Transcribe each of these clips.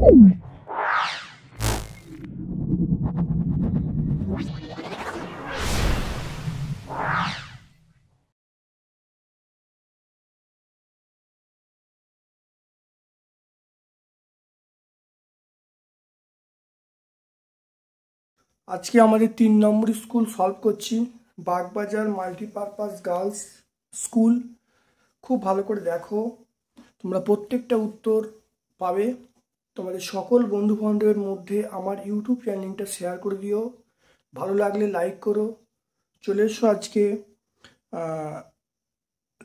আজকে আমাদের 3 নম্বর school solve করছি, বাগবাজার মাল্টিপারপাস গার্লস স্কুল। খুব ভালো করে দেখো, তোমরা প্রত্যেকটা উত্তর পাবে। তোমাদের সকল বন্ধু বান্ধবের মধ্যে আমার ইউটিউব চ্যানেলটা শেয়ার করে দিও, ভালো লাগলে লাইক করো। চলে এসো আজকে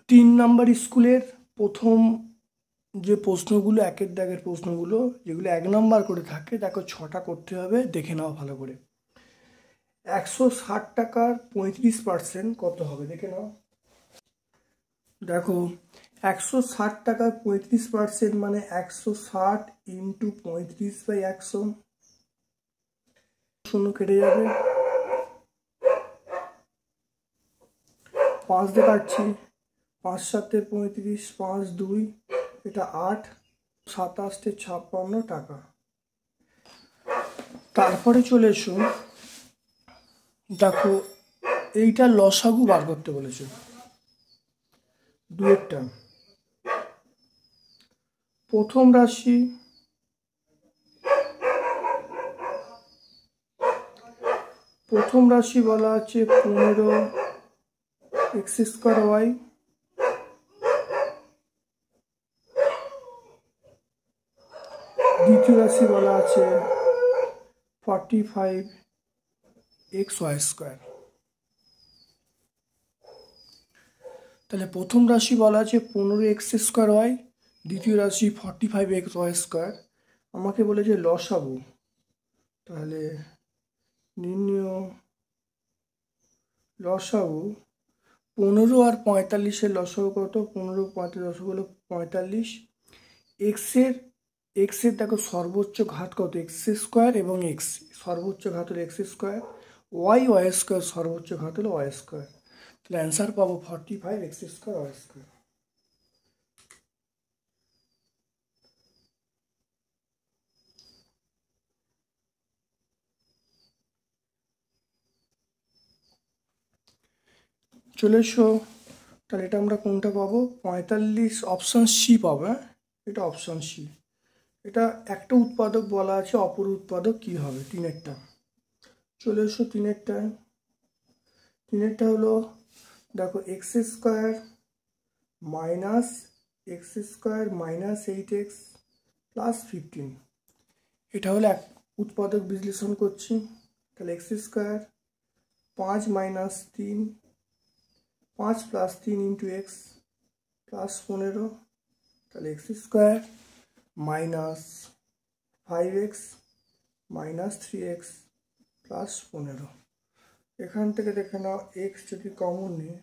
3 নম্বর স্কুলের প্রথম যে প্রশ্নগুলো, একের দাগের প্রশ্নগুলো যেগুলো 1 নম্বর করে থাকে, দেখো 6টা করতে হবে, দেখে নাও ভালো করে। 160 টাকার 35% কত হবে দেখে নাও। দেখো 160 টাকার 35% মানে 160 ইন্টু 35/100, শূন্য কেটে যাবে। 5 দিয়ে কাটছি, 5 7 35, 5 2 এটা 8, 27 56 টাকা। তারপরে চলে এসো, দেখো এইটা লসাগু বার করতে বলেছে দুয়েরটা। প্রথম রাশি বলা আছে 15x²y। দ্বিতীয় রাশি বলা আছে 45xy²। তাহলে প্রথম রাশি বলা আছে 15x²y, দ্বিতীয় রাশি 45xy²। আমাকে বলেছে লসাগু, তাহলে নির্ণয় লসাগু। 15 আর 45-এর লসাগু কত? 15 35 লসাগু হলো 45। এক্সের দেখো সর্বোচ্চ ঘাত কত? x² এবং x সর্বোচ্চ ঘাত হলো x², y² সর্বোচ্চ ঘাত হলো y²। তাহলে অ্যান্সার পাবো 45x²y²। চলে এসো, তাহলে এটা আমরা কোনটা পাবো? 45 অপশান সি পাবো। হ্যাঁ, এটা অপশান সি। এটা একটা উৎপাদক বলা আছে, অপর উৎপাদক কি হবে? তিনেরটা। চলে এসো তিনেরটা হলো, দেখো x² minus x² minus 8x plus 15। এটা হলো এক উৎপাদক বিশ্লেষণ করছি। তাহলে x² 5 minus 3, 5 plus 3 into x plus 15। তাহলে x² minus 5x minus 3x plus 15। এখান থেকে দেখে নাও, এক্স যদি কমন নিই,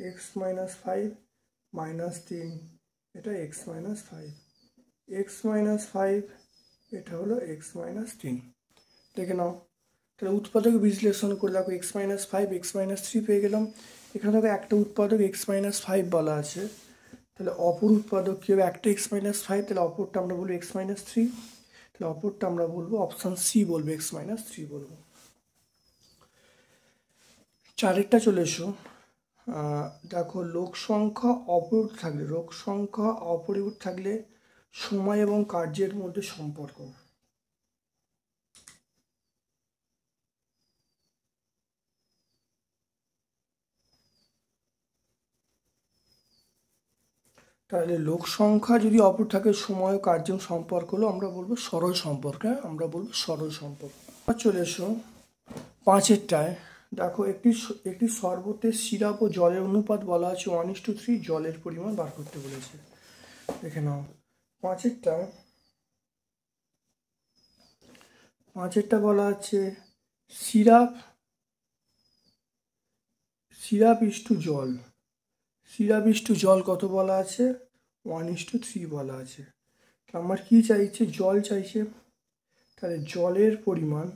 এক্স মাইনাস 5 মাইনাস 3, এটা এক্স মাইনাস 5, এক্স মাইনাস 5 এটা হলো এক্স মাইনাস 3। দেখে নাও, তাহলে উৎপাদক বিশ্লেষণ করে দেখো এক্স মাইনাস 5 এক্স মাইনাস 3 পেয়ে গেলাম। এখানে দেখো একটা উৎপাদক এক্স মাইনাস 5 বলা আছে, তাহলে অপর উৎপাদক কী হবে? একটা এক্স মাইনাস 5, তাহলে অপরটা আমরা বলবো এক্স মাইনাস 3, তাহলে অপরটা আমরা বলবো অপশান সি বলবো, এক্স মাইনাস 3 বলবো। চারেরটা চলে এসো, দেখো লোক সংখ্যা অপরিবর্তিত থাকলে সময় এবং কার্যের মধ্যে সম্পর্ক। তাহলে লোক সংখ্যা যদি অপর থাকে, সময় ও কার্য সম্পর্ক হলো আমরা বলবো সরল সম্পর্ক। আমরা বলবো সরল সম্পর্ক। চলে এসো পাঁচেরটায়, দেখো একটি শরবতের সিরাপ ও জলের অনুপাত বলা আছে 1:3, জলের পরিমাণ বার করতে বলেছে। দেখে নাও, পাঁচেরটা বলা আছে সিরাপ ইস্টু জল কত বলা আছে? 1:3 বলা আছে। আমার কি চাইছে? জল চাইছে। তাহলে জলের পরিমাণ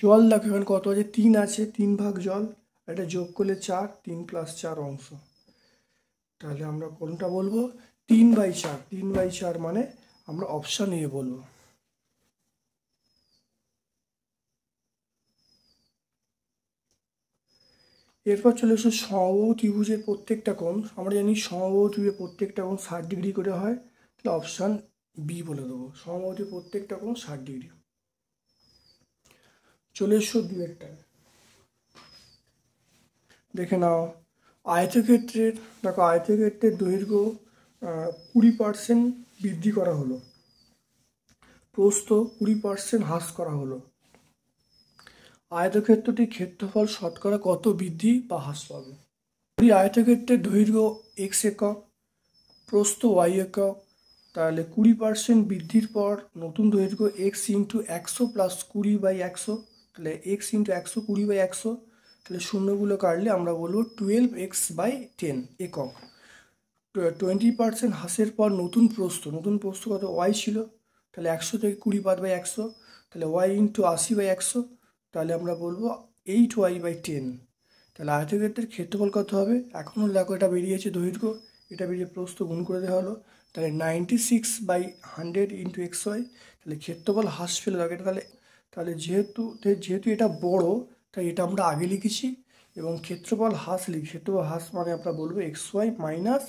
জল দেখো এখানে কত আছে? 3 আছে, 3 ভাগ জল, এটা যোগ করলে 4, 3 + 4 অংশ। তাহলে আমরা কোনটা বলবো? 3/4। 3/4 মানে আমরা অপশান এ বলবো। এরপর চলে এসো সমবাহু ত্রিভুজের প্রত্যেকটা কোণ। আমরা জানি সমবাহু ত্রিভুজের প্রত্যেকটা কোণ 60 ডিগ্রি করে হয়, তাহলে অপশান বি বলে দেবো, সমবাহু ত্রিভুজের প্রত্যেকটা কোণ 60 ডিগ্রি। চলে এসো দুয়েরটায়, দেখে নাও আয়তক্ষেত্রের, দেখো আয়তক্ষেত্রের দৈর্ঘ্য 20% বৃদ্ধি করা হলো, প্রস্থ 20% হ্রাস করা হলো। আয়তক্ষেত্রটির ক্ষেত্রফল শতকরা কত বৃদ্ধি বা হ্রাস পাবে? যদি আয়তক্ষেত্রের দৈর্ঘ্য x একক, প্রস্থ y একক, তাহলে 20% বৃদ্ধির পর নতুন দৈর্ঘ্য x ইন্টু 100 প্লাস 20/100, তাহলে x ইন্টু 100 20/100, তাহলে শূন্যগুলো কাটলে আমরা বলবো 12x/10 একক। 20% হ্রাসের পর নতুন প্রস্থ, নতুন প্রস্থ কত? y ছিল, তাহলে 100 থেকে 20 বাদ বাই 100, তাহলে y ইন্টু 80/100, তাহলে আমরা বলবো 8y/10। তাহলে আয়তক্ষেত্রের ক্ষেত্রফল কত হবে? এখনও দেখো এটা বেরিয়েছে দৈর্ঘ্য, এটা বেরিয়ে প্রস্থ গুণ করে দেওয়া হলো, তাহলে 96/100 ইন্টু xy, তাহলে ক্ষেত্রফল হ্রাস পেলে দেখো এটা, তাহলে যেহেতু এটা বড় তাই এটা আমরা আগে লিখেছি, এবং ক্ষেত্রফল হ্রাস লিখি, ক্ষেত্রফল হ্রাস মানে আমরা বলবো xy মাইনাস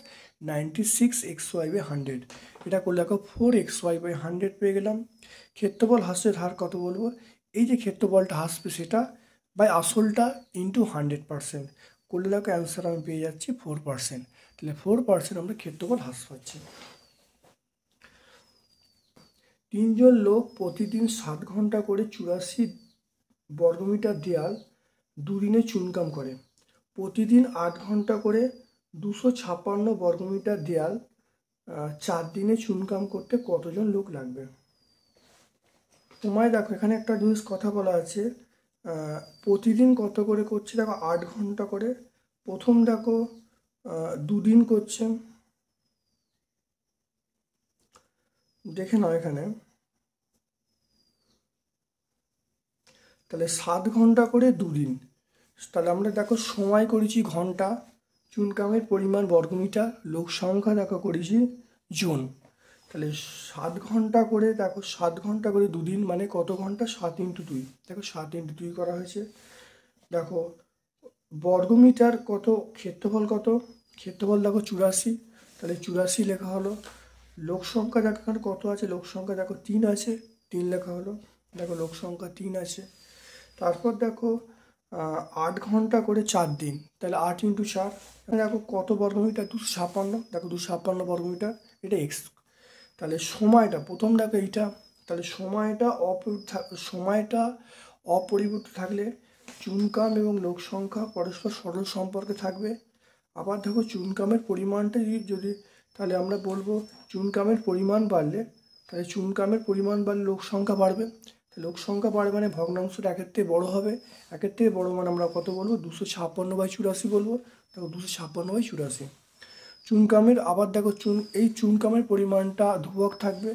96xy/100, এটা করলে দেখো 4xy/100 পেয়ে গেলাম। ক্ষেত্রফল হ্রাসের হার কত বলবো? এই যে ক্ষেত্রফলটা হ্রাসবে সেটা বাই আসলটা ইন্টু 100% করলে দেখো অ্যান্সার আমি পেয়ে যাচ্ছি 4%, তাহলে 4% আমরা ক্ষেত্রফল হ্রাস পাচ্ছি। 3 জন লোক প্রতিদিন 7 ঘন্টা করে 84 বর্গমিটার দেয়াল দুদিনে চুনকাম করে। প্রতিদিন 8 ঘন্টা করে 256 বর্গমিটার দেয়াল 4 দিনে চুনকাম করতে কতজন লোক লাগবে? তোমায় দেখো এখানে একটা জিনিস কথা বলা আছে, প্রতিদিন কত করে করছে, দেখো 8 ঘন্টা করে, প্রথম দেখো 2 দিন করছে, দেখে নাও এখানে, তাহলে 7 ঘন্টা করে 2 দিন, তাহলে আমরা দেখো সময় করেছি ঘন্টা, চুনকামের পরিমাণ বর্গমিটার, লোক সংখ্যা দেখো করেছি জন, তাহলে 7 ঘন্টা করে, দেখো 7 ঘন্টা করে 2 দিন মানে কত ঘন্টা? 7 ইন্টু 2, দেখো 7 ইন্টু 2 করা হয়েছে। দেখো বর্গমিটার কত, ক্ষেত্রফল কত? ক্ষেত্রফল দেখো 84, তাহলে 84 লেখা হলো। লোক সংখ্যা দেখো এখানে কত আছে? লোক সংখ্যা দেখো 3 আছে, 3 লেখা হলো, দেখো লোক সংখ্যা 3 আছে। তারপর দেখো 8 ঘন্টা করে 4 দিন, তাহলে 8 ইন্টু 4, দেখো কত বর্গমিটার? 256, দেখো 256 বর্গমিটার, এটা এক্স। তাহলে সময়টা প্রথম দেখো এইটা, তাহলে সময়টা অপরিবর্তিত থাকলে চুনকাম এবং লোক সংখ্যা পরস্পর সরল সম্পর্কে থাকবে। আবার দেখো চুনকামের পরিমাণটা যদি, তাহলে আমরা বলবো চুনকামের পরিমাণ বাড়লে, তাহলে চুনকামের পরিমাণ বাড়লে লোক সংখ্যা বাড়বে, লোক সংখ্যা বাড়বে মানে ভগ্নাংশটা একের থেকে বড়ো হবে, একের থেকে বড়ো মানে আমরা কত বলবো? 256/84 বলবো, দেখো 256/84। চুনকামের আবার দেখো এই চুনকামের পরিমাণটা ধ্রুবক থাকবে,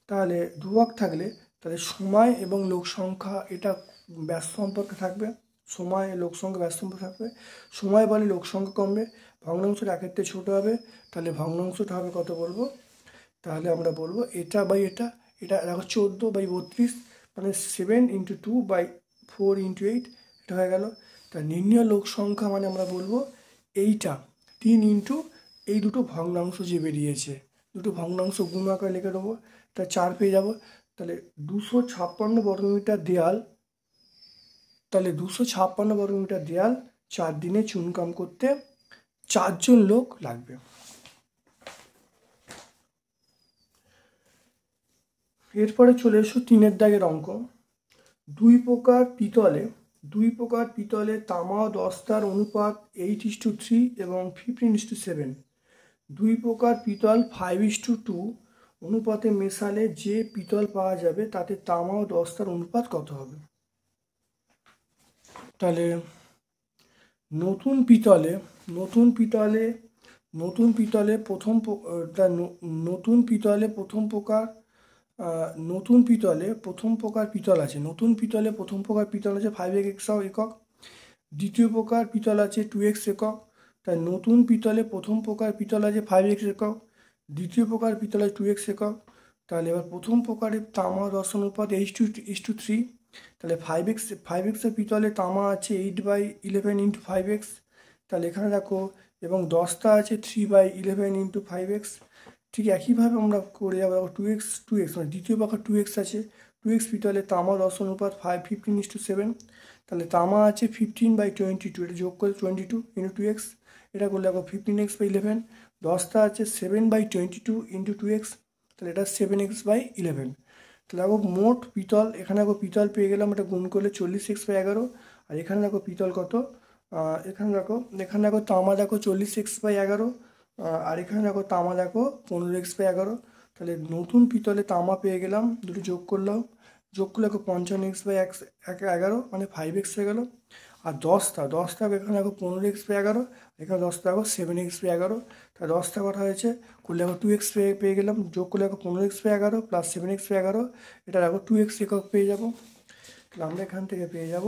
তাহলে ধ্রুবক থাকলে তাহলে সময় এবং লোক সংখ্যা এটা ব্যাস সম্পর্কে থাকবে, সময় লোক সংখ্যা ব্যাস সম্পর্কে থাকবে, সময় বাড়লে লোক সংখ্যা কমবে, ভগ্নাংশটা একের থেকে ছোটো হবে, তাহলে ভগ্নাংশটা হবে কত বলবো? তাহলে আমরা বলবো এটা বাই এটা, এটা দেখো 14/32 মানে 7 ইন্টু 2/4 ইন্টু 8, এটা হয়ে গেল। তা নির্ণয় লোক সংখ্যা মানে আমরা বলবো এইটা 3 ইন্টু এই দুটো ভগ্নাংশ যে বেরিয়েছে, দুটো ভগ্নাংশ গুণ আকারে লিখে দেবো, তা 4 পেয়ে যাব। তাহলে 256 বর্গমিটার দেয়াল, তাহলে 256 বর্গমিটার দেয়াল 4 দিনে চুনকাম করতে 4 জন লোক লাগবে। এরপরে চলে এসো 3 দাগের অঙ্ক। দুই প্রকার পিতলে তামা ও দস্তার অনুপাত 8:3 এবং 15:7। 2 প্রকার পিতল 5:2 অনুপাতে মেশালে যে পিতল পাওয়া যাবে তাতে তামা ও দস্তার অনুপাত কত হবে? তাহলে নতুন পিতলে প্রথম প্রকার পিতল আছে, 5x একক। দ্বিতীয় প্রকার পিতল আছে 2x একক, তাই নতুন পিতলে প্রথম প্রকার পিতল আছে 5x একক, দ্বিতীয় প্রকার পিতল আছে 2x একক। তাহলে এবার প্রথম প্রকারের তামা দর্শন অনুপাত H2:3। তাহলে 5x এর পিতলে তামা আছে 8/11 × 5x। তাহলে এখানে দেখো, এবং দশটা আছে 3/11 × 5x। ঠিক একইভাবে আমরা করে যাবো। 2x মানে দ্বিতীয় প্রকার 2x আছে, 2x পিতলে তামা দর্শন অনুপাত 15:7। তাহলে তামা আছে 15/22, এটা যোগ করে 22 × 2x। এটা করলে দেখো 15x/11। দশটা আছে 7/22 × 2x, তাহলে এটা 7x/11। তাহলে দেখো মোট পিতল, এখানে দেখো পিতল পেয়ে গেলাম, এটা গুণ করলে 40x/11। আর এখানে দেখো পিতল কত, এখানে দেখো তামা দেখো 40x/11, আর এখানে দেখো তামা দেখো 15x/11। তাহলে নতুন পিতলে তামা পেয়ে গেলাম, দুটো যোগ করলাম, যোগ করলে দেখো 55x/11 মানে 5x হয়ে গেল। আর দশটা এখানে দেখো 15x/11, এখানে দশটা দেখো 7x/11। তাহলে দশটা কটা হয়েছে, করলে দেখো 2x পেয়ে গেলাম, যোগ করলে দেখো 15x/11 + 7x/11, এটা দেখো 2x একক পেয়ে যাবো। তাহলে আমরা এখান থেকে পেয়ে যাব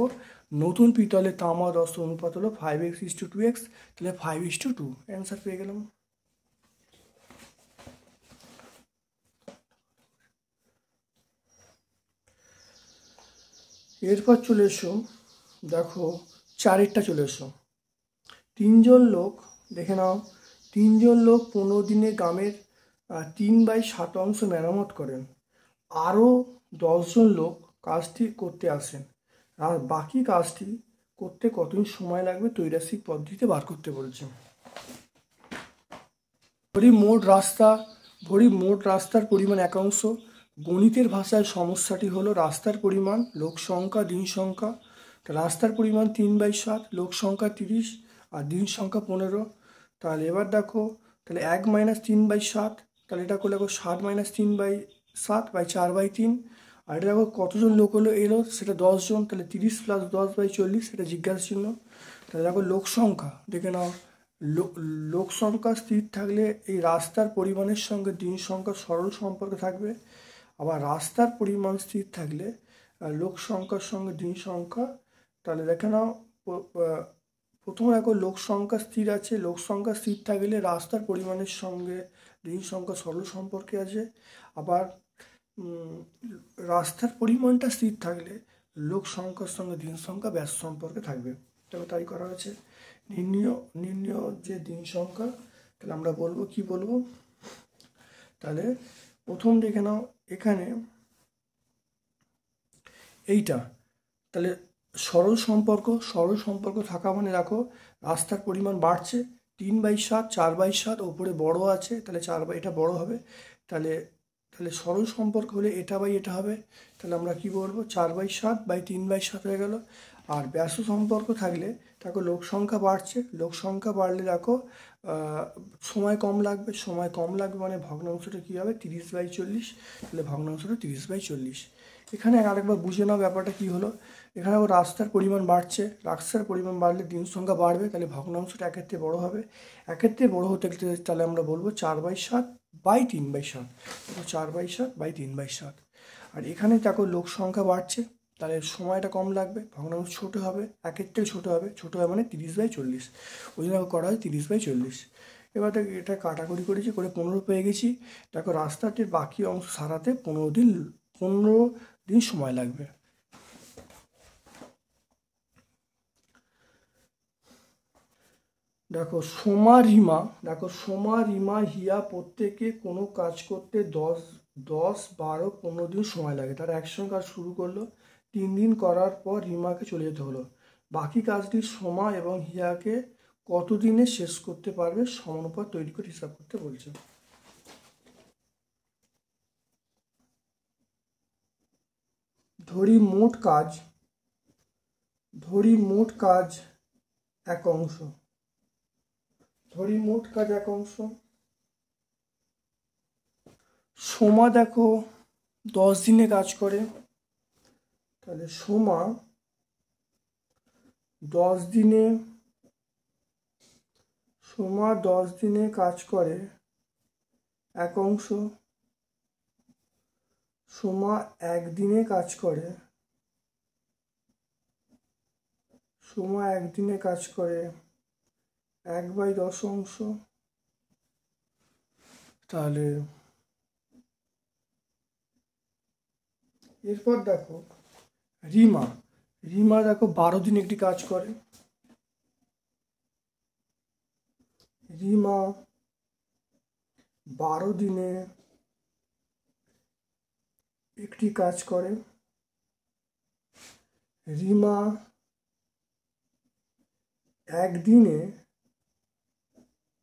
নতুন পিতলে তামা দর্শন অনুপাত হলো 5x/2x, তাহলে 5:2 অ্যান্সার পেয়ে গেলাম। এরপর চলে এসো, দেখো 4-এরটা চলে এসো। 3জন লোক, দেখে নাও, 3জন লোক 15 দিনে গ্রামের 3/7 মেরামত করেন। আরও 10জন লোক কাজটি করতে আসেন, আর বাকি কাজটি করতে কতদিন সময় লাগবে ত্রৈরাসিক পদ্ধতিতে বার করতে বলছে। ভরি মোট রাস্তার পরিমাণ একাংশ। গণিতের ভাষায় সমস্যাটি হলো রাস্তার পরিমাণ, লোক সংখ্যা, দিন সংখ্যা। রাস্তার পরিমাণ 3/7, লোক সংখ্যা 30 আর দিন সংখ্যা 15। তাহলে এবার দেখো, তাহলে 1 - 3/7, তাহলে এটা করলে দেখো 7 - 3/7 4/3। আর এটা দেখো কতজন লোক এলো সেটা 10জন, তাহলে 30 + 10/40, এটা জিজ্ঞাসা চিহ্ন। তাহলে দেখো লোক সংখ্যা দেখে নাও, লোক সংখ্যা স্থির থাকলে এই রাস্তার পরিমাণের সঙ্গে দিন সংখ্যা সরল সম্পর্ক থাকবে। আবার রাস্তার পরিমাণ স্থির থাকলে লোক সংখ্যার সঙ্গে দিন সংখ্যা, তাহলে দেখে নাও প্রথমে দেখো লোক সংখ্যা স্থির আছে, লোক সংখ্যা স্থির থাকলে রাস্তার পরিমাণের সঙ্গে দিন সংখ্যা সরল সম্পর্কে আছে। আবার রাস্তার পরিমাণটা স্থির থাকলে লোক সংখ্যার সঙ্গে দিন সংখ্যা ব্যাস সম্পর্কে থাকবে। তবে তাই করা হয়েছে। নির্ণয় যে দিন সংখ্যা, তাহলে আমরা বলবো কি বলবো, তাহলে প্রথম দেখে নাও এখানে এইটা, তাহলে সরল সম্পর্ক থাকা মানে দেখো রাস্তার পরিমাণ বাড়ছে, 3/7, 4/7, ওপরে বড় আছে, তাহলে এটা বড় হবে। তাহলে সরল সম্পর্ক হলে এটা বাই এটা হবে, তাহলে আমরা কি বলবো 4/7 / 3/7 হয়ে গেল। আর ব্যাস সম্পর্ক থাকলে দেখো লোক সংখ্যা বাড়ছে, লোক সংখ্যা বাড়লে দেখো সময় কম লাগবে মানে ভগ্নাংশটা কী হবে 30/40, তাহলে ভগ্নাংশটা 30/40। এখানে আরেকবার বুঝে নাও ব্যাপারটা কী হলো। এখানে রাস্তার পরিমাণ বাড়ছে, রাস্তার পরিমাণ বাড়লে দিন সংখ্যা বাড়বে, তাহলে ভগ্নাংশটা একের থেকে বড়ো হবে। একের থেকে বড়ো হতে গেলে তাহলে আমরা বলবো 4/7 / 3/7, 4/7 / 3/7। আর এখানে দেখো লোক সংখ্যা বাড়ছে, তাহলে সময়টা কম লাগবে, ভগ্নাংশ ছোটো হবে, একের থেকে ছোটো হবে মানে 30/40, ওই জন্য করা হয় 30/40। এবার দেখো এটা কাটাকুটি করেছি, করে 15 পেয়ে গেছি। দেখো রাস্তাটির বাকি অংশ সারাতে 15 দিন সময় লাগবে। দেখো সোমা রিমা হিয়া প্রত্যেকে কোনো কাজ করতে 10, 12, 15 দিন সময় লাগে। তারা একসঙ্গে কাজ শুরু করলো, 3 দিন করার পর রিমাকে চলে যেতে হলো। বাকি কাজটি সোমা এবং হিয়াকে কতদিনে শেষ করতে পারবে সমানুপাত তৈরি করে হিসাব করতে বলছে। ধরি মোট কাজ এক অংশ। সোমা দেখো 10 দিনে কাজ করে, তাহলে সোমা 10 দিনে কাজ করে এক অংশ। সোমা 1 দিনে কাজ করে, 1/10 অংশ। তাহলে এরপর দেখো রিমা রিমা দেখো 12 দিন একটি কাজ করে। রিমা 12 দিনে একটি কাজ করে। রিমা একদিনে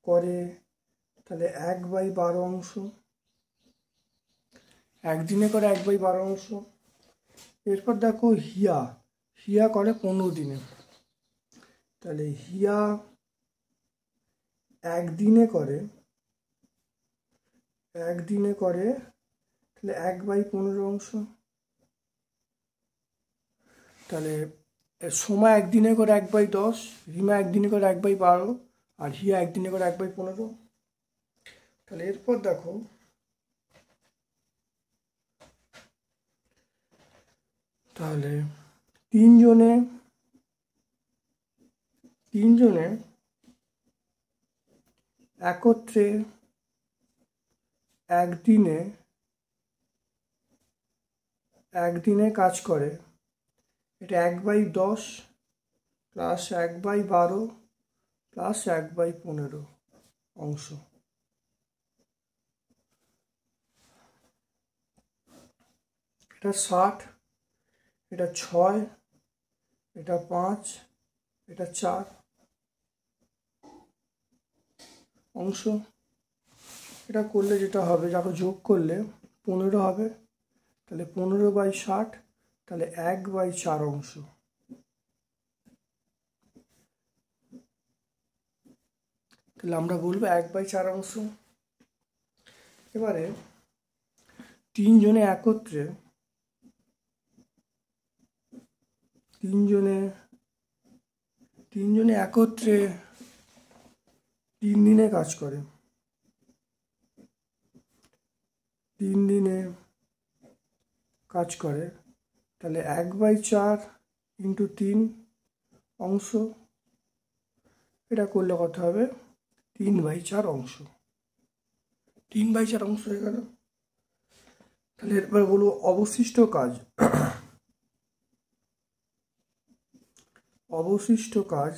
করে, তাহলে 1/12 অংশ। একদিনে করে 1/12 অংশ। এরপর দেখো হিয়া হিয়া করে 15 দিনে। তাহলে হিয়া একদিনে করে তাহলে 1/15 অংশ। তাহলে সময় একদিনে করে 1/10, রিমা একদিনে করে 1/12, আর হিয়া একদিনে করে 1/15। তাহলে এরপর দেখো তাহলে তিনজনে একত্রে একদিনে কাজ করে। এটা 1/10 প্লাস 1/12 প্লাস 1/15 অংশ। এটা 60, এটা 6, এটা 5, এটা 4 অংশ। এটা করলে যেটা হবে, যাকে যোগ করলে 15 হবে। তাহলে 15/60, তাহলে 1/4 অংশ। তাহলে আমরা বলবো 1/4 অংশ। এবারে তিনজনে একত্রে 3 দিনে কাজ করে। 3 দিনে কাজ করে, তাহলে 1/4 ইন্টু 3 অংশ। এটা করলে কত হবে? 3/4 অংশ। 3/4 অংশ হয়ে গেল। তাহলে এরপর বলবো অবশিষ্ট কাজ।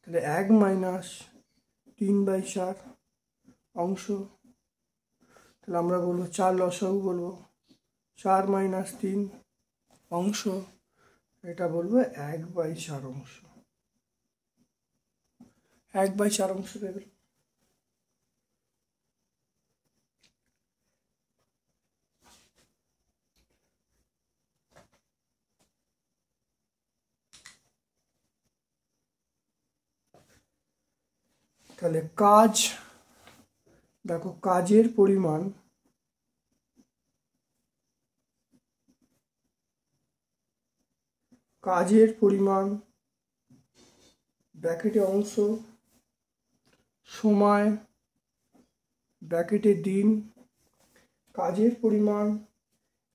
তাহলে 1 - 3/4 অংশ। তাহলে আমরা বলবো 4 লসাগু বলবো, 4 - 3 অংশ। এটা বলবো 1/4 অংশ। 1/4 অংশ হয়ে গেল। তাহলে কাজ দেখো, কাজের পরিমাণ ব্র্যাকেটে অংশ, সময় ব্র্যাকেটে দিন। কাজের পরিমাণ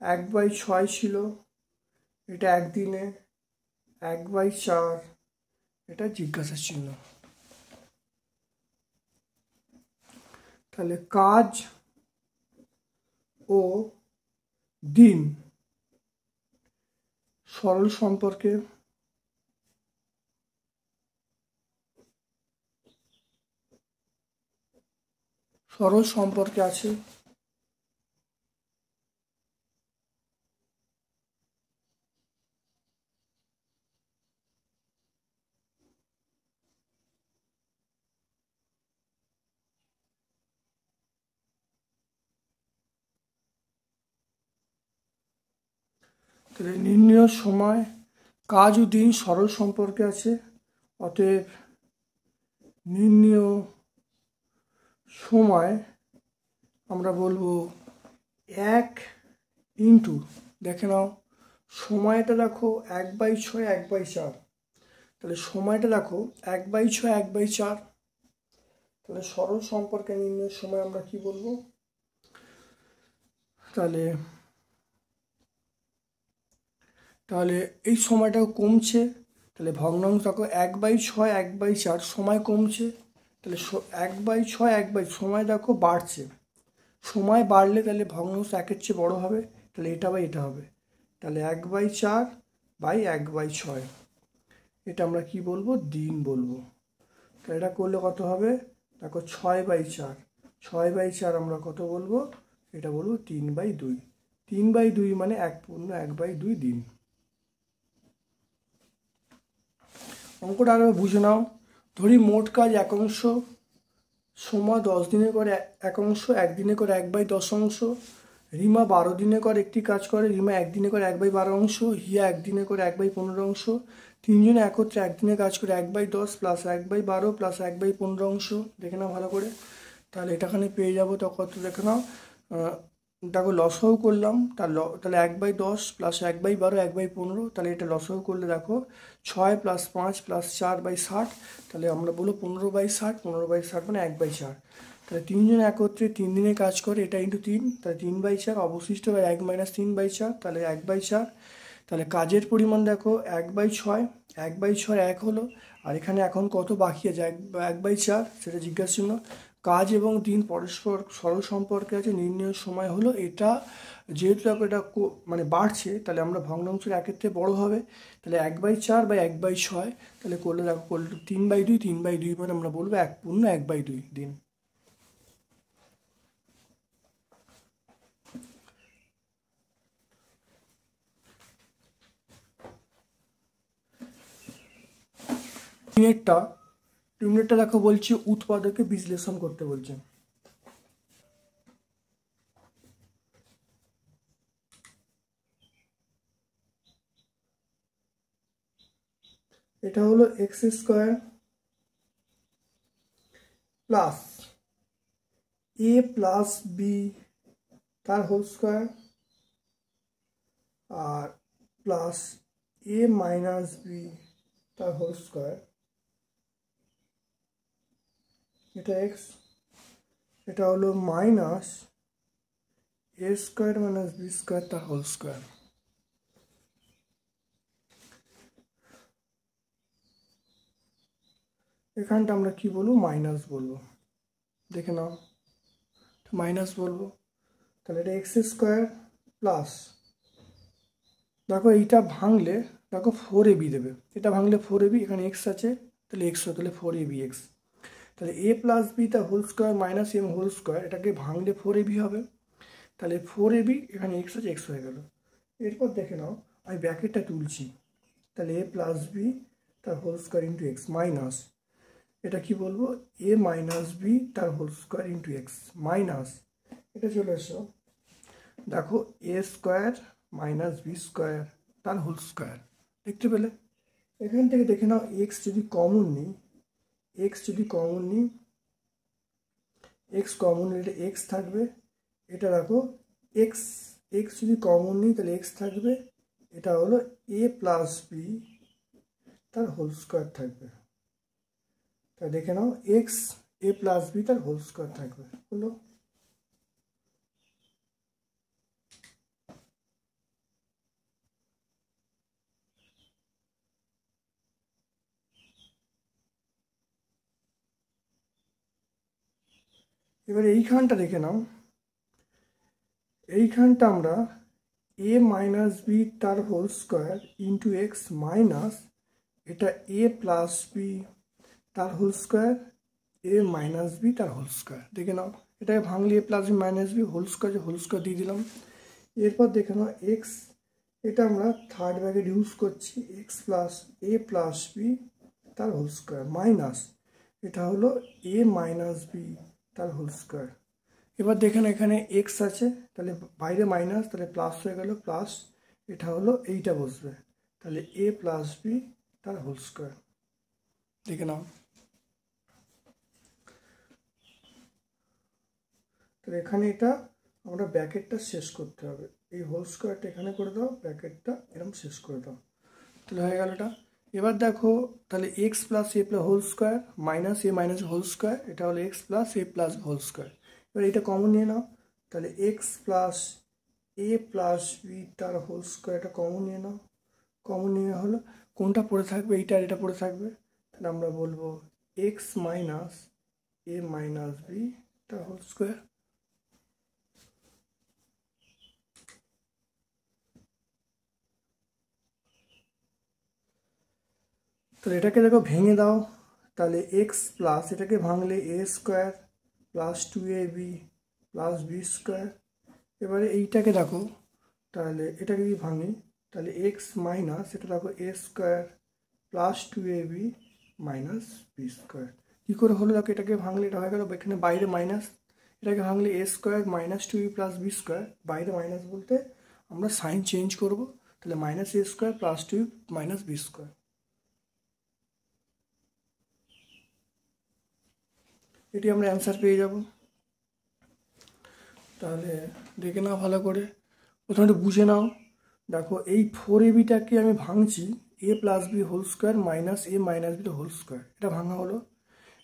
1/6 ছিল, এটা একদিনে। 1/4 এটা জিজ্ঞাসা চিহ্ন। তাহলে কাজ ও দিন সরল সম্পর্কে। আছে। তাহলে নির্ণয় সময়, কাজ ও দিন সরল সম্পর্কে আছে। অতএব নির্ণয় সময় আমরা বলবো 1 ইন্টু, দেখে নাও সময়টা দেখো 1/6 1/4। তাহলে সময়টা দেখো 1/6 1/4। তাহলে সরল সম্পর্কে নির্ণয়ের সময় আমরা কি বলবো? তাহলে এই সময়টা কমছে, তাহলে ভগ্নাংশ দেখো 1/6 1/4 সময় কমছে, তাহলে 1/6 1/, সময় দেখো বাড়ছে, সময় বাড়লে তাহলে ভগ্নাংশ 1-এর চেয়ে বড় হবে, তাহলে এটা বাই এটা হবে, তাহলে 1/4/1/6, এটা আমরা কি বলবো, দিন বলবো। তাহলে এটা করলে কত হবে, দেখো 6/4, 6/4 আমরা কত বলবো, এটা বলবো 3/2, 3/2 মানে 1/2 দিন। অঙ্কটা আরও বুঝে নাও। ধরি মোট কাজ 1 অংশ, সময় 10 দিনে করে 1 অংশ, 1 দিনে করে 1/10 অংশ। রিমা 12 দিনে করে একটি কাজ করে, রিমা 1 দিনে করে 1/12 অংশ, হিয়া 1 দিনে করে 1/15 অংশ। তিনজনে একত্রে 1 দিনে কাজ করে 1/10 প্লাস 1/12 প্লাস 1/15 অংশ। দেখে নাও ভালো করে, তাহলে এটাখানে পেয়ে যাবো। তো কত দেখে নাও, দেখো লসও করলাম, তাহলে 1/10 প্লাস 1/12 1/15, তাহলে এটা লসও করলে দেখো 6 প্লাস 5 প্লাস 4/60, তাহলে আমরা বলবো 15/60, 15/60 মানে 1/4। তাহলে তিনজন একত্রে 3 দিনে কাজ করে, এটা ইন্টু 3, তাহলে 3/4, অবশিষ্ট 1 মাইনাস 3/4, তাহলে 1/4। তাহলে কাজের পরিমাণ দেখো 1/6, 1/6 1 হলো, আর এখানে এখন কত বাকি আছে, 1/4, সেটা জিজ্ঞাসা ছিল। কাজ এবং দিন পরস্পর সরল সম্পর্কে আছে, নির্ণয় সময় হলো এটা। যেহেতু দেখো এটা মানে বাড়ছে, তাহলে আমরা ভগ্নাংশের 1-এর থেকে বড় হবে, তাহলে 1/4 বা 1/6, তাহলে করলে দেখো করলে 3/2, 3/2 মানে আমরা বলবো 1/2 দিন। মিনিটটা দেখো বলছি উৎপাদকে বিশ্লেষণ করতে বলছে। এটা হলো x² plus a plus B তার হোল স্কোয়ার, আর প্লাস a মাইনাস বি তার হোল স্কোয়ার, এটা x। এটা হলো minus a square minus B square তার হোল স্কোয়ার। এখানটা আমরা কি বলবো, মাইনাস বলবো, দেখে নাও, মাইনাস বলবো। তাহলে এটা x² প্লাস, দেখো এইটা ভাঙলে দেখো 4ab দেবে, এটা ভাঙলে 4ab, এখানে x আছে তাহলে x, তাহলে 4abx, তাহলে a প্লাস বি তার whole square minus m whole square, এটাকে ভাঙলে 4ab হবে, তাহলে 4ab, এখানে x আছে, x হয়ে গেল। এরপর দেখে নাও, আমি ব্র্যাকেটটা তুলছি, তাহলে a প্লাস বি তার whole square into X minus, এটা কি বলবো, a মাইনাস বি তার whole square into X minus, এটা চলে এসো, দেখো a square minus B square তার হোল স্কোয়ার, দেখতে পেলে। এখান থেকে দেখে নাও, এক্স যদি কমন নিই, এক্স কমন নিলে এক্স থাকবে, এটা দেখো এক্স যদি কমন নিই তাহলে এক্স থাকবে, এটা হলো a প্লাস বি তার হোল স্কোয়ার থাকবে, তা দেখে নাও এক্স a প্লাস বি তার হোল স্কোয়ার থাকবে, হলো। এবার এইখানটা দেখে নাও, এইখানটা আমরা a মাইনাস বি তার whole square into X minus, এটা a প্লাস বি তার whole square, a minus B তার হোল স্কোয়ার, দেখে নাও, এটাকে ভাঙলে a plus B minus B whole square দিয়ে দিলাম। এরপর দেখে নাও এক্স, এটা আমরা থার্ড ব্র্যাকেট ইউজ করছি, X plus a plus B তার হোল স্কোয়ার মাইনাস, এটা হলো a মাইনাস বি তার হোল স্কোয়ার। এবার দেখেন এখানে এক্স আছে, তাহলে বাইরে মাইনাস, তাহলে প্লাস হয়ে গেল, প্লাস এটা হলো এইটা বসবে, তাহলে a প্লাস বি তার হোল স্কোয়ার, দেখে নাও। তাহলে এখানে এটা আমরা ব্র্যাকেটটা শেষ করতে হবে, এই হোল স্কোয়ারটা এখানে করে দাও, ব্র্যাকেটটা এরকম শেষ করে দাও, তাহলে হয়ে গেল এটা। এবার দেখো তাহলে x plus A plus whole square minus A minus whole square, এটা হলো X plus A plus whole square. এবার এটা কমন নিয়ে নাও, তাহলে x plus A plus B তার হোল স্কোয়ার, এটা কমন নিয়ে নাও, কমন নিয়ে হলো কোনটা পড়ে থাকবে, এইটা আর এটা পড়ে থাকবে। তাহলে আমরা বলবো x minus A minus B টা হোল স্কোয়ার। তাহলে এটাকে দেখো ভেঙে দাও, তাহলে এক্স প্লাস এটাকে ভাঙলে A square plus 2ab plus B square. এবারে এইটাকে দেখো, তাহলে এটাকে যদি ভাঙি তাহলে এক্স মাইনাস এটা দেখো A square plus 2ab minus B square. কী করে হলো দেখো, এটাকে ভাঙলে এটা হয়ে গেল, এখানে বাইরে মাইনাস, এটাকে ভাঙলে A square minus 2ab plus B square, বাইরে মাইনাস বলতে আমরা সাইন চেঞ্জ করব, তাহলে minus A square plus 2 minus B square. এটি আমরা অ্যান্সার পেয়ে যাব। তাহলে দেখে নাও ভালো করে, প্রথমে একটু বুঝে নাও। দেখো এই 4abটাকে আমি ভাঙছি A plus B whole square minus A minus B whole square, এটা ভাঙা হলো।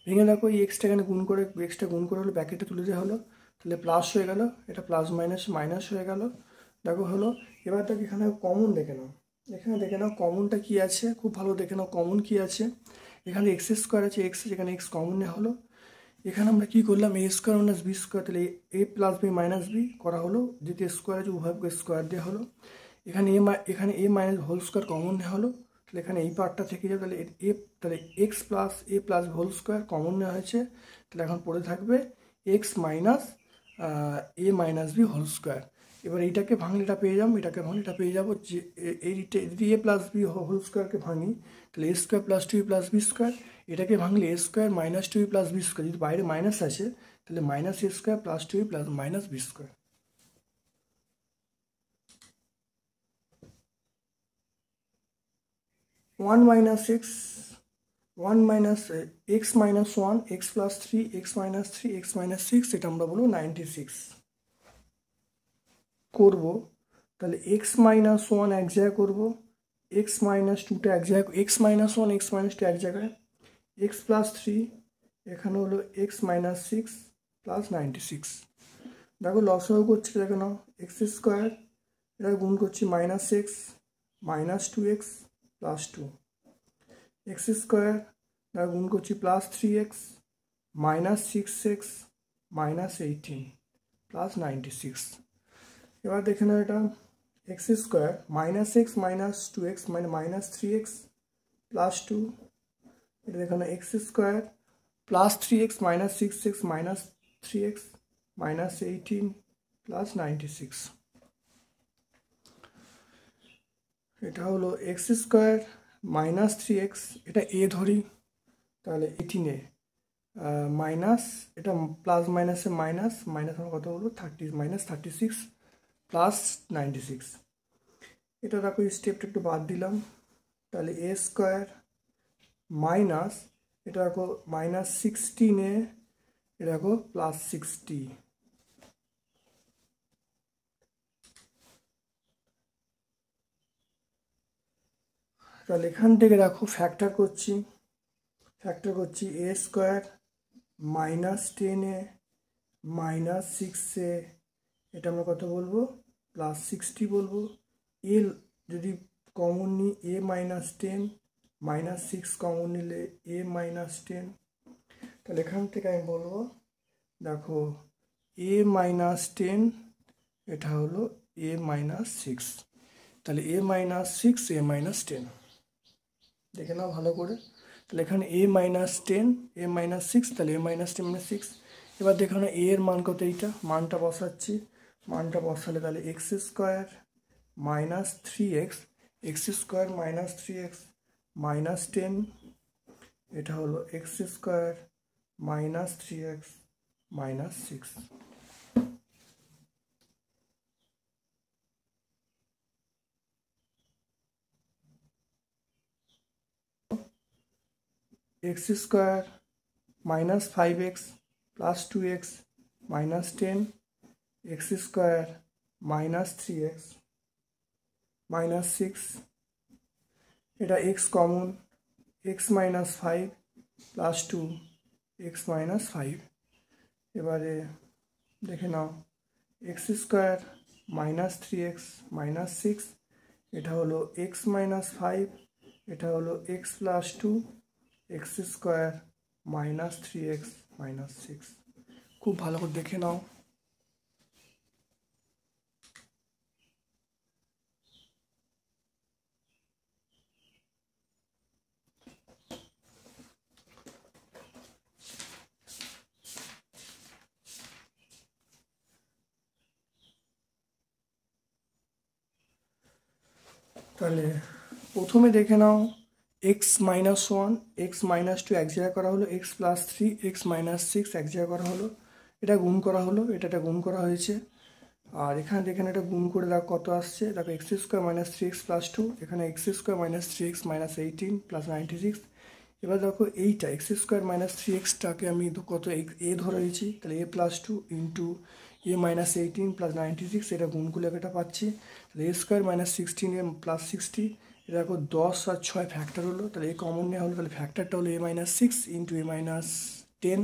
ভেঙে দেখো এই এক্সটা এখানে গুণ করে, এক্সটা গুণ করে হলো ব্যাকেটে তুলে দেওয়া হলো, তাহলে প্লাস হয়ে গেল, এটা প্লাস মাইনাস মাইনাস হয়ে গেল, দেখো হলো। এবার দেখো এখানে কমন দেখে নাও, এখানে দেখে নাও কমনটা কী আছে, খুব ভালো দেখে নাও কমন কী আছে। এখানে এক্স স্কোয়ার আছে, এক্স এখানে এক্স কমন নেওয়া হলো। এখানে আমরা কী করলাম, এ স্কোয়ার মাইনাস বি স্কোয়ার, তাহলে A plus B minus B করা হলো, যেহেতু স্কোয়ার আছে উভয়কে স্কোয়ার দেওয়া হলো। এখানে এ মাইনাস হোল স্কোয়ার কমন নেওয়া হলো, তাহলে এখানে এই পার্টটা থেকে যাবে, তাহলে x plus A plus whole square common নেওয়া হয়েছে, তাহলে এখন পড়ে থাকবে x minus A minus B whole square. এবার এইটাকে ভাঙলে এটা পেয়ে যাবো, এটাকে ভাঙলে এটা পেয়ে যাবো, যে এইটা যদি এ প্লাস বি হোল স্কোয়ারকে ভাঙি তাহলে A square plus 2 plus B square, এটাকে ভাঙলে A square minus 2 plus B square, যদি বাইরে মাইনাস আছে তাহলে minus A square plus 2 plus minus B square. 1 minus x 1 minus x minus 1 x plus 3 x minus 3 x minus 6, এটা আমরা বলবো 96 করব। তাহলে x minus 1 এক জায়গায় করব, x minus 2টা এক জায়গায়, x minus 1 x minus 2 এক জায়গায়, x plus 3 এখানে হলো x minus 6 প্লাস 96। দেখো লসাগু করছি, দেখো নাও এক্স স্কোয়ার, এটা গুণ করছি minus x minus 2x plus 2, X square এটা গুণ করছি plus 3x minus 6x minus 18 plus 96। এবার দেখে নাও এটা x square minus x minus 2x মানে মাইনাস 3x প্লাস 2, এটা দেখো না x square plus 3x minus 6x minus 3x minus 18 plus 96। এটা হলো এক্স স্কোয়ার মাইনাস 3x, এটা এ ধরি, তাহলে 18 মাইনাস এটা প্লাস মাইনাসে মাইনাস, মাইনাস আমার কত হলো 30 মাইনাস 36 প্লাস 96। এটা দেখো স্টেপটা একটু বাদ দিলাম, তাহলে এ স্কোয়ার মাইনাস এটা দেখো মাইনাস 16 এটা দেখো প্লাস 60, তাহলে এখান থেকে দেখো ফ্যাক্টর করছি এ স্কোয়ার মাইনাস 10 মাইনাস 6 এটা আমরা কত বলবো প্লাস 60 বলবো। এ যদি কমন নিই এ মাইনাস 10 মাইনাস 6 কমন নিলে এ মাইনাস 10, তাহলে এখান থেকে আমি বলবো দেখো এ মাইনাস 10 এটা হলো এ মাইনাস 6, তাহলে এ মাইনাস 6 এ মাইনাস 10 দেখে নাও ভালো করে। তাহলে এখানে এ মাইনাস 10 এ মাইনাস 6, তাহলে এ মাইনাস 10 মানে 6। এবার দেখো না এ এর মান কত, এইটা মানটা বসাচ্ছি, মানটা বসালে তাহলে X square minus 3x X square minus 3x minus 10, এটা হলো X square minus 3x minus 6। X square minus 5x plus 2x minus 10, X square minus 3x minus 6, এটা X common X minus 5 plus 2 X minus 5। এবারে দেখে নাও X square minus 3x minus 6, এটা হলো X minus 5, এটা হলো X plus 2 X square minus 3x minus 6। খুব ভালো করে দেখে নাও। তাহলে প্রথমে দেখে নাও এক্স মাইনাস 1 এক্স মাইনাস 2 এক জায়গায় করা হলো, এক্স প্লাস 3 এক্স মাইনাস 6 এক জায়গায় করা হলো, এটা গুণ করা হলো, এটা গুণ করা হয়েছে। আর এখানে দেখেন এটা গুণ করে দেখো কত আসছে, দেখো x square minus 3x plus 2, এখানে x square minus 3x minus 18 plus 96। এবার দেখো এইটা এক্স স্কোয়ার মাইনাস 3xটাকে আমি কত এ ধরে নিয়েছি, তাহলে A plus 2 into A minus 18 plus 96, এটা গুণ করলে এটা পাচ্ছি। তাহলে A square minus 16 A plus 60, এটা দেখো 10 আর 6 ফ্যাক্টর হলো, তাহলে এ কমন নেওয়া হলো, তাহলে ফ্যাক্টরটা হলো A minus 6 into A minus 10।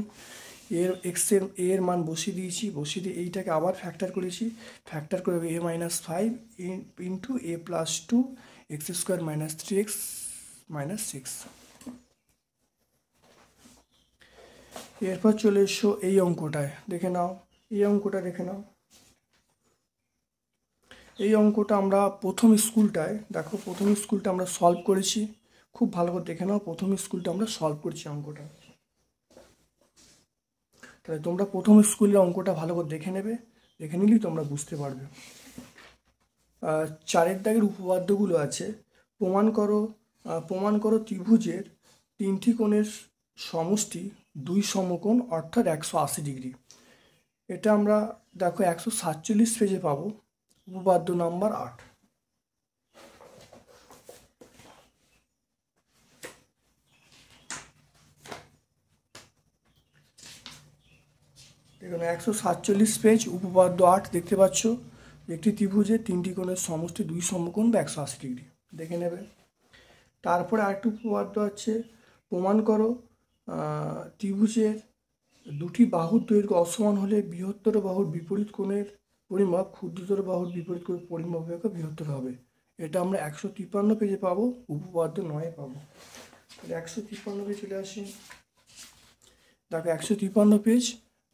এর মান বসিয়ে দিয়েছি, বসিয়ে দিয়ে এইটাকে আবার ফ্যাক্টর করেছি, ফ্যাক্টর করে A minus 5 into A plus 2 X square minus 3x minus 6। এরপর চলে এসো এই অঙ্কটায়, দেখে নাও এই অঙ্কটা দেখে নাও। এই অঙ্কটা আমরা প্রথম স্কুলটায় দেখো, প্রথম স্কুলটা আমরা সলভ করেছি, খুব ভালো করে দেখে নাও। প্রথম স্কুলটা আমরা সলভ করেছি অঙ্কটা, তাহলে তোমরা প্রথম স্কুলের অঙ্কটা ভালো করে দেখে নেবে, দেখে নিলেই তোমরা বুঝতে পারবে। 4 দাগের উপপাদ্যগুলো আছে। প্রমাণ করো ত্রিভুজের 3টি কোণের সমষ্টি 2 সমকোণ অর্থাৎ 180 ডিগ্রি। এটা আমরা দেখো 147 পেজে পাবো, উপপাদ্য নাম্বার 8। এখানে 147 পেজ উপপাদ্য 8 দেখতে পাচ্ছ। একটি ত্রিভুজের 3টি কোণের সমষ্টি 2 সমকোণ বা 180 ডিগ্রি, দেখে নেবে। তারপরে আরেকটি উপপাদ্য আছে, প্রমাণ করো ত্রিভুজের 2টি বাহুর দৈর্ঘ্য অসমান হলে বৃহত্তর বাহুর বিপরীত কোণের পরিমাপ ক্ষুদ্রতর বাহুর বিপরীত কোণের পরিমাপ অপেক্ষা বৃহত্তর হবে। এটা আমরা 153 পেজে পাবো, উপপাদ্য 9 পাবো। তাহলে 153 পেজ চলে আসি, দেখো 153 পেজ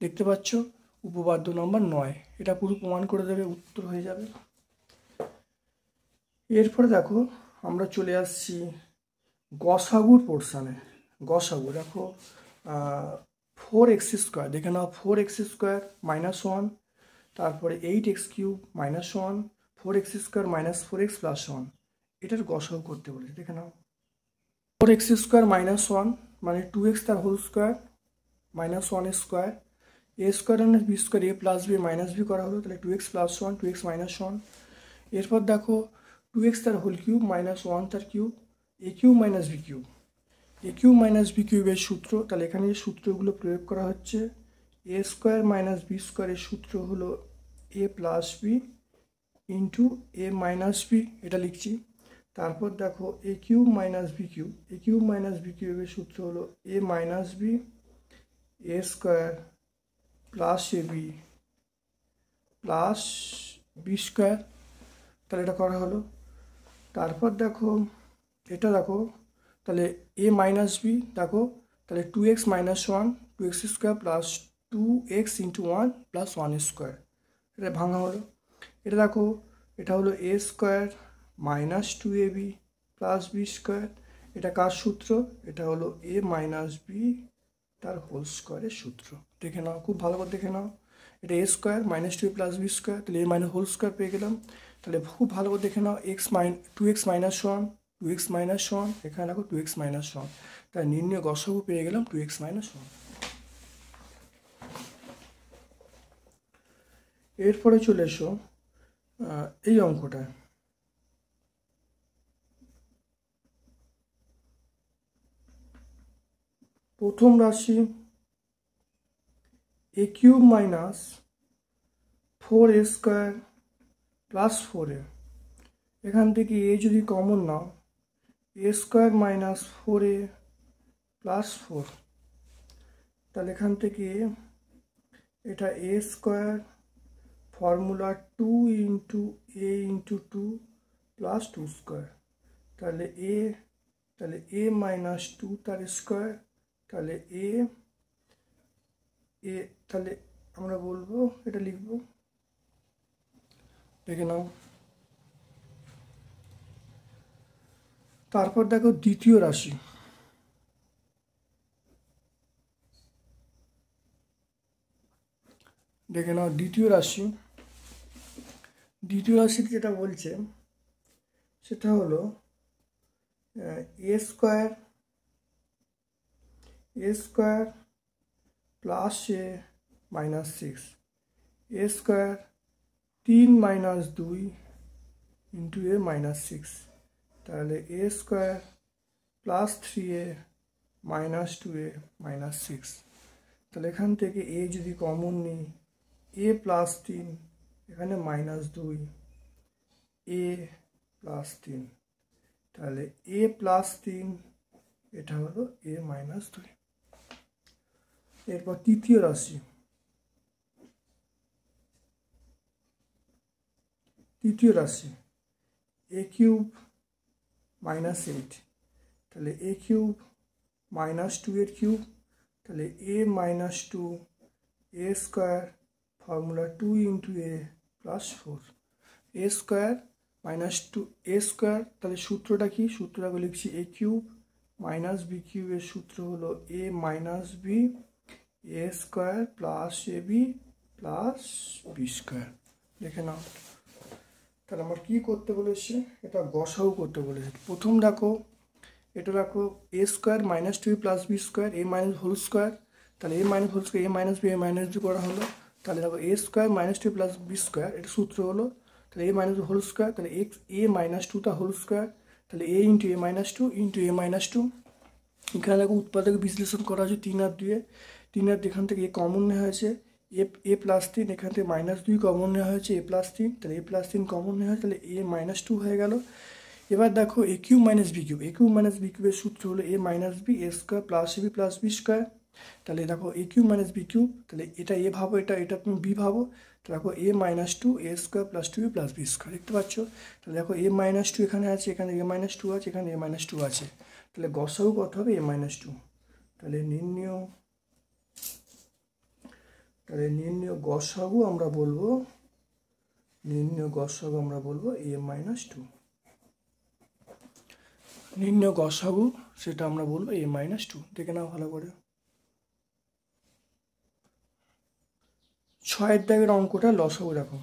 দেখতে পাচ্ছ, উপপাদ্য নাম্বার 9। এটা পুরো প্রমাণ করে দেবে, উত্তর হয়ে যাবে। এরপরে দেখো আমরা চলে আসছি গসাগুর পোর্শানে। গসাগু দেখো 4x স্কোয়ার, দেখে নাও 4x স্কোয়ার মাইনাস 1, তারপরে 8x cube minus 1, 4x square minus 4x plus 1, এটার গসাগু করতে বলেছে, দেখে নাও। 4x স্কোয়ার মাইনাস 1 মানে 2x তার হোল স্কোয়ার মাইনাস 1 স্কোয়ার, এ স্কোয়ার মাইনাস বি স্কোয়ার এ প্লাস বি মাইনাস বি করা হলো, তাহলে 2x প্লাস 1 2x মাইনাস 1। এরপর দেখো 2x তার হোল কিউব মাইনাস 1 তার কিউব, এ কিউব মাইনাস বি কিউব, এ কিউব মাইনাস বি কিউবের সূত্র, তাহলে এখানে যে সূত্রগুলো প্রয়োগ করা হচ্ছে, এ স্কোয়ার মাইনাস বি স্কোয়ারের সূত্র হলো এ plus B into A minus B, এটা লিখছি। তারপর দেখো A cube minus B cube, A cube minus B কিউবের সূত্র হলো A minus B A square plus A B plus B square, তাহলে এটা করা হলো। তারপর দেখো এটা দেখো, তাহলে এ মাইনাস বি দেখো, তাহলে 2x minus 1 2x square plus 2x into 1 plus 1 square, এটা ভাঙা হলো। এটা দেখো এটা হলো A square minus 2ab plus B square, এটা কার সূত্র, এটা হলো এ মাইনাস বি তার হোল স্কোয়ারের সূত্র, দেখে নাও, খুব ভালো করে দেখে নাও। এটা A square minus 2 plus B square, তাহলে এ মাইনাস হোল স্কোয়ার পেয়ে গেলাম। তাহলে খুব ভালো করে দেখে নাও, 2x মাইনাস 1 2x মাইনাস 1, এখানে দেখো 2x মাইনাস 1, তাই নির্ণয় গসাগু পেয়ে গেলাম 2x মাইনাস 1। এরপরে চলে এসো এই অঙ্কটা, প্রথম রাশি A cube minus 4a square plus 4a, এখান থেকে এ যদি কমন নাও, A square minus 4a plus 4, তাহলে এখান থেকে এটা A square formula 2 into A into 2 plus 2 square, তাহলে এ তাহলে এ মাইনাস টু তার স্কোয়ার, তাহলে এ তাহলে আমরা বলবো এটা লিখবো, দেখে নাও। তারপর দেখো দ্বিতীয় রাশি, দেখে নাও দ্বিতীয় রাশি যেটা বলছে সেটা হলো A square plus A minus six, A square 3 minus 2 into A minus six, তাহলে A square plus 3a minus 2a minus six. তাহলে এখান থেকে এ যদি কমন নিই, এ প্লাস 3, এখানে মাইনাস 2, এ প্লাস 3, তাহলে এ প্লাস 3, এটা হলো এ মাইনাস 2। এরপর তৃতীয় রাশি, এ কিউব মাইনাস 8, তাহলে এ কিউব মাইনাস 2 এর কিউব, তাহলে A minus 2 A square, formula 2 into A plus 4, A square minus 2 A square, তাহলে সূত্রটা কি, সূত্রটাকে লিখছি এ কিউব মাইনাস বি কিউবের সূত্র হলো A minus B A square plus A B plus B square. দেখে নাও, তাহলে আমার কী করতে বলেছে, এটা গসাগু করতে বলেছে। প্রথম দেখো এটা রাখো A square minus 2 plus B square A minus whole square, তাহলে A minus whole square A minus B করা হলো, তাহলে দেখো A square minus 2 plus B square, এটা সূত্র হলো, তাহলে এ মাইনাস হোল স্কোয়ার, তাহলে এ মাইনাস 2 তা হোল স্কোয়ার, তাহলে এ into A minus 2 into A minus 2। এখানে দেখো উৎপাদক বিশ্লেষণ করা হয়েছে 3 আর 2, 3 আর 2 এখান থেকে এ কমন নেওয়া হয়েছে, এ প্লাস 3, এখান থেকে মাইনাস 2 কমন নেওয়া হয়েছে, এ প্লাস 3, তাহলে এ প্লাস 3 কমন নেওয়া হয়েছে, তাহলে এ মাইনাস 2 হয়ে গেল। এবার দেখো এ কিউব মাইনাস বি কিউবের সূত্র হলো A minus B A square plus A B plus B square, তাহলে দেখো A cube minus B cube, তাহলে এটা এ ভাবো, এটা তুমি বি ভাবো, দেখো A minus 2 A square plus 2 plus B square, দেখতে পাচ্ছ। তাহলে দেখো এ মাইনাস 2 এখানে আছে, এখানে এ মাইনাস 2 আছে, এখানে এ মাইনাস 2 আছে, তাহলে গসাগু কত হবে এ মাইনাস 2, তাহলে নির্ণয় গসাগু আমরা বলবো এ মাইনাস 2, নির্ণয় গসাগু সেটা আমরা বলবো এ মাইনাস 2। দেখে নাও ভালো করে, 6 দাগের অঙ্কটা লসাগু দেখো,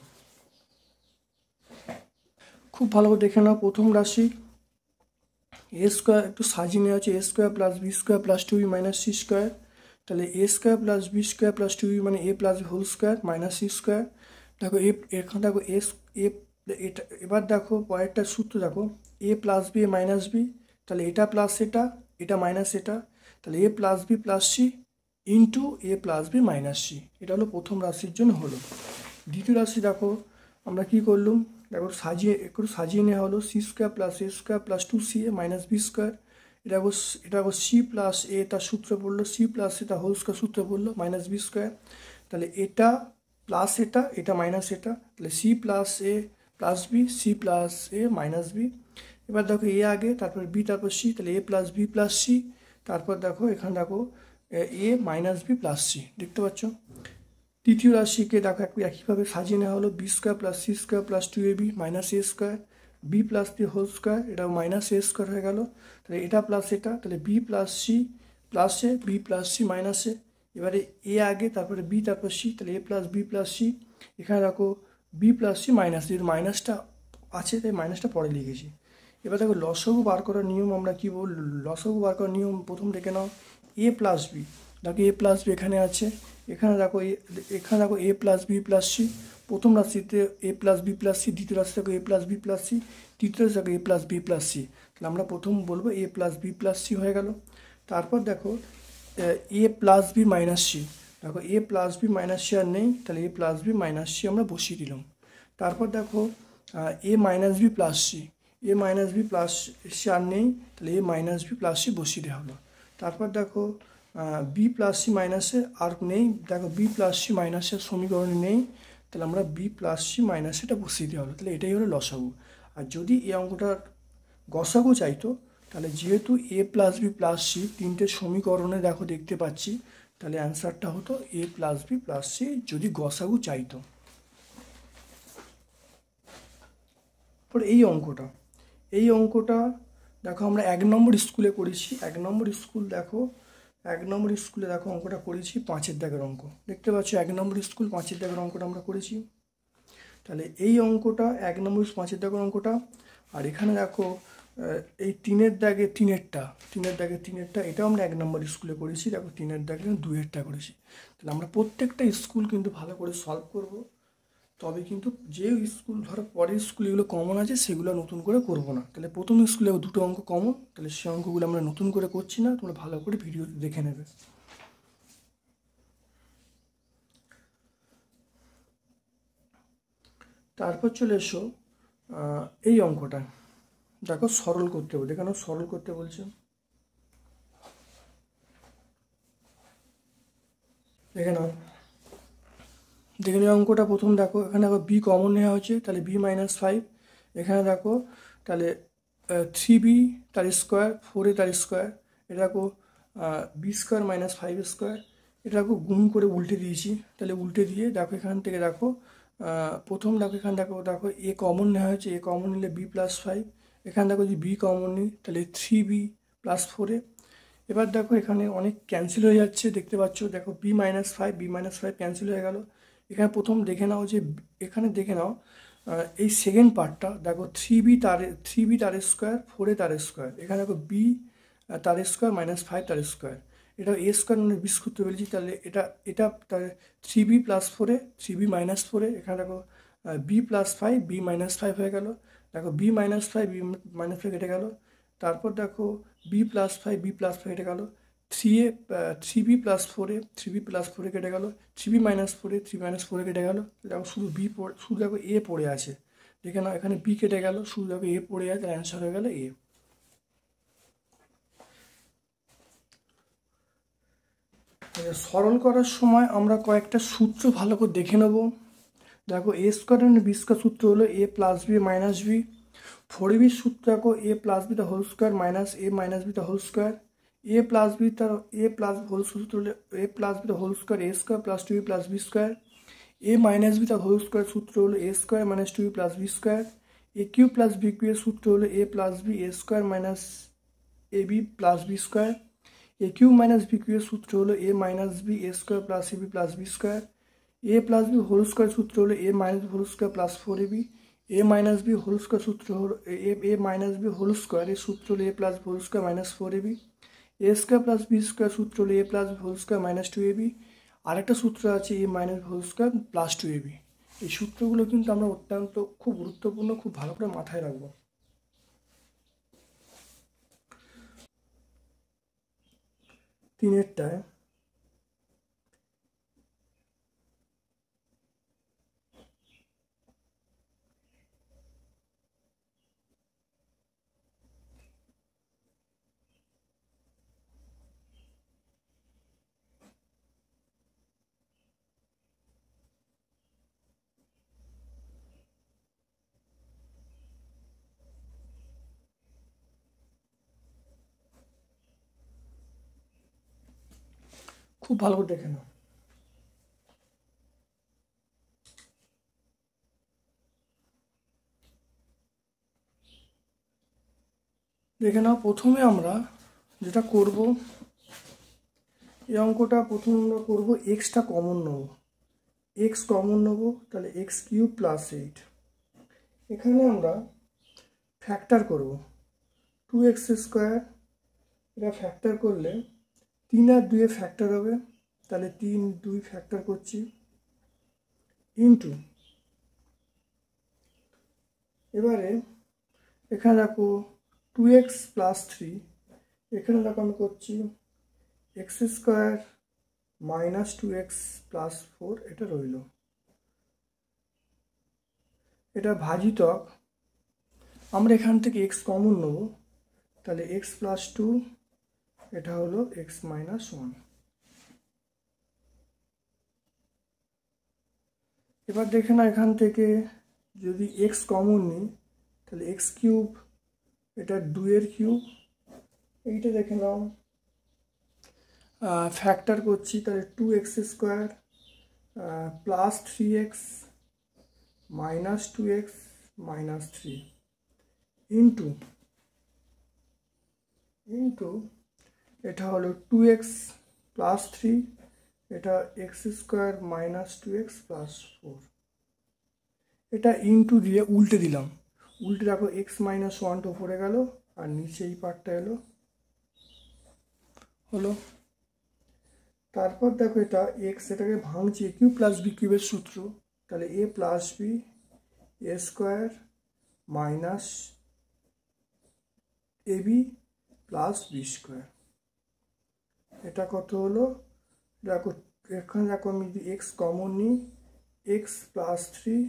খুব ভালো করে দেখে নাও। প্রথম রাশি এ স্কোয়ার একটু সাজিয়ে নেওয়া আছে, A square plus B square plus 2বি মাইনাস সি স্কোয়ার, তাহলে A square plus B square plus 2বি মানে A plus B whole square minus C square. দেখো এখানে দেখো এটা, এবার দেখো পরেরটা সূত্র দেখো A plus B A minus B, তাহলে এটা প্লাস এটা মাইনাস এটা, তাহলে A plus B plus C into A plus B minus C, এটা হলো প্রথম রাশির জন্য হলো। দ্বিতীয় রাশি দেখো আমরা কি করলাম, দেখো একটু সাজিয়ে নেওয়া হলো সি স্কোয়ার প্লাস এ স্কোয়ার প্লাস 2c এ মাইনাস বি স্কোয়ার, এটা সি প্লাস এ তার সূত্র পড়লো, সি প্লাস এ তার হোল স্কোয়ার সূত্র পড়লো মাইনাস বি স্কোয়ার, তাহলে এটা প্লাস এটা মাইনাস এটা, তাহলে C plus A plus B C plus A minus B. এবার দেখো এ আগে, তারপর বি, তারপর সি, তাহলে A plus B plus C, তারপর দেখো এখানে দেখো A minus B plus C, দেখতে পাচ্ছ। তৃতীয় রাশিকে দেখো একইভাবে সাজিয়ে নেওয়া হলো B square plus C square plus 2ab minus A square B plus B whole square, এটা মাইনাস এ স্কোয়ার হয়ে গেল, তাহলে এটা প্লাস এটা, তাহলে B plus C plus A B plus C minus এ, এবারে এ আগে তারপরে বি তারপর সি, তাহলে A plus B plus C, এখানে দেখো বি প্লাস সি মাইনাস, যেহেতু মাইনাসটা আছে তাই মাইনাসটা পরে লিখেছি। এবার দেখো লসাগু বার করার নিয়ম আমরা কী বল, লসাগু বার করার নিয়ম প্রথম দেখে নাও এ প্লাস বি, দেখো এ প্লাস বি এখানে আছে, এখানে দেখো A plus B plus C, প্রথম রাশিতে এ প্লাস বি প্লাস সি, দ্বিতীয় রাশি দেখো A plus B plus C, তৃতীয় রাশি দেখো A plus B plus C, তাহলে আমরা প্রথম বলবো এ প্লাস বি প্লাস সি হয়ে গেল। তারপর দেখো A plus B minus C, দেখো A plus B minus C আর নেই, তাহলে A plus B minus C আমরা বসিয়ে দিলাম। তারপর দেখো A minus B plus C, A minus B plus C আর নেই, তাহলে A minus B plus C বসিয়ে দেওয়া হলো। তারপর দেখো বি প্লাস সি মাইনাসে আর নেই, দেখো বি প্লাস সি মাইনাসের সমীকরণে নেই, তাহলে আমরা বি প্লাস সি মাইনাস এটা বসিয়ে দেওয়া হলো, তাহলে এটাই হলো লসাগু। আর যদি এই অঙ্কটার গসাগু চাইতো তাহলে যেহেতু এ প্লাস বি প্লাস সি তিনটে সমীকরণে দেখো দেখতে পাচ্ছি, তাহলে অ্যান্সারটা হতো এ প্লাস বি প্লাস সি যদি গসাগু চাইতো। পরে এই অঙ্কটা দেখো আমরা 1 নম্বর স্কুলে করেছি। 1 নম্বর স্কুলে দেখো অঙ্কটা করেছি 5-এর দাগের অঙ্ক দেখতে পাচ্ছ। 1 নম্বর স্কুল 5-এর দাগের অঙ্কটা আমরা করেছি। তাহলে এই অঙ্কটা 1 নম্বর 5-এর দাগের অঙ্কটা। আর এখানে দেখো এই 3-এর দাগে 3-এরটা এটাও আমরা 1 নম্বর স্কুলে করেছি। দেখো 3-এর দাগে 2-এরটা করেছি। তাহলে আমরা প্রত্যেকটা স্কুল কিন্তু ভালো করে সলভ করব, তবে কিন্তু যে স্কুল ধরো পরের স্কুলে এগুলো কমন আছে সেগুলো নতুন করে করব না। তাহলে প্রথম স্কুলে 2টো অঙ্ক কমন, তাহলে সেই অঙ্কগুলো আমরা নতুন করে করছি না, তোমরা ভালো করে ভিডিও দেখে নেবে। তারপর চলে এসো এই অঙ্কটা দেখো সরল করতে বলছে, এখানে সরল করতে বলছে। দেখে নিও অঙ্কটা প্রথম দেখো, এখানে দেখো বি কমন নেওয়া হয়েছে, তাহলে বি -5। এখানে দেখো তাহলে 3b তার স্কোয়ার 4a তার স্কোয়ার, এটা দেখো বি স্কোয়ার -5 স্কোয়ার, এটা দেখো গুণ করে উল্টে দিয়েছি। তাহলে উল্টে দিয়ে দেখো এখান থেকে দেখো প্রথম দেখো এখানে দেখো এ কমন নেওয়া হয়েছে, এ কমন নিলে b+5। এখানে দেখো যদি বি কমন নিই তাহলে 3b + 4a। এবার দেখো এখানে অনেক ক্যান্সেল হয়ে যাচ্ছে দেখতে পাচ্ছ। দেখো b-5 ক্যান্সেল হয়ে গেল। এখানে প্রথম দেখে নাও যে এখানে দেখে নাও এই সেকেন্ড পার্টটা দেখো 3b তার স্কোয়ার 4a তার স্কোয়ার। এখানে দেখো b তার স্কোয়ার -5 তার স্কোয়ার, এটা এ স্কোয়ার মানে বিশ করতে পেরেছি। তাহলে এটা তাহলে 3b + 4a 3b - 4a। এখানে দেখো b+5 b-5 হয়ে গেল। দেখো b-5 b-5 কেটে গেল। তারপর দেখো b+5 b+5 কেটে গেল। 3b + 4a 3b + 4a কেটে গেল। 3b - 4a 3 - 4a কেটে গেল। দেখো শুধু দেখো এ পড়ে আছে, দেখে নাও এখানে বি কেটে গেল, শুধু দেখো এ পড়ে আছে, তার অ্যান্সার হয়ে গেল এ। সরল করার সময় আমরা কয়েকটা সূত্র ভালো করে দেখে নেব। দেখো এ স্কোয়ার মানে বি স্কোয়ার সূত্র হলো a + b - b। 4b সূত্র দেখো a + b whole square -a - b whole square. a + b whole সূত্র হলো a + b whole square a square + 2b + b square. a - b whole square সূত্র হলো a square - 2b + b square. a³ + b³ এর সূত্র হলো a + b a square - ab + b square. a³ - b³ এর সূত্র হলো a - b a square + ab + b square. a + b whole square সূত্র হলো a - b whole square + 4ab। a - b whole square সূত্র হলো a - b হোল স্কোয়ার এর সূত্র হলো a + b whole square -4ab। a square + b square সূত্র হলো a + b whole square -2ab। আরেকটা সূত্র আছে a - b whole square +2ab। এই সূত্রগুলো কিন্তু আমরা অত্যন্ত খুব গুরুত্বপূর্ণ, খুব ভালো করে মাথায় রাখবো। তিনেরটায় খুব ভালো করে দেখে নাও। দেখে নাও প্রথমে আমরা যেটা করব, এই অঙ্কটা প্রথমে আমরা করবো এক্সটা কমন নেব, এক্স কমন নেব। তাহলে x³ + 8। এখানে আমরা ফ্যাক্টর করব 2x²। এটা ফ্যাক্টর করলে 3 আর 2 ফ্যাক্টর হবে, তাহলে 3 2 ফ্যাক্টর করছি ইন্টু। এবারে এখানে দেখো 2x + 3। এখানে দেখো আমি করছি x² - 2x + 4, এটা রইল। এটা ভাজিতক আমরা এখান থেকে x কমন নেব, তাহলে x + 2, এটা হলো x - 1। এবার দেখে না এখান থেকে যদি x কমন নিই তাহলে x³ এটা 2 এর কিউব এইটা দেখে নাও, ফ্যাক্টর করছি, তাহলে 2x square plus 3x minus 2x minus 3 into এটা হলো 2x প্লাস 3, এটা x square minus 2x plus 4, এটা ইন্টু দিয়ে উল্টে দিলাম, উল্টে দেখো এক্স মাইনাস 1 তো পড়ে গেল, আর নিচে এই পার্টটা হলো। তারপর দেখো এটা এক্স, এটাকে ভাঙছি এ কিউ প্লাস বি কিউবের সূত্র, তাহলে A plus B A square minus A B plus B square, এটা কত হলো দেখো, এখানে দেখো আমি যদি এক্স কমন নিই এক্স প্লাস 3,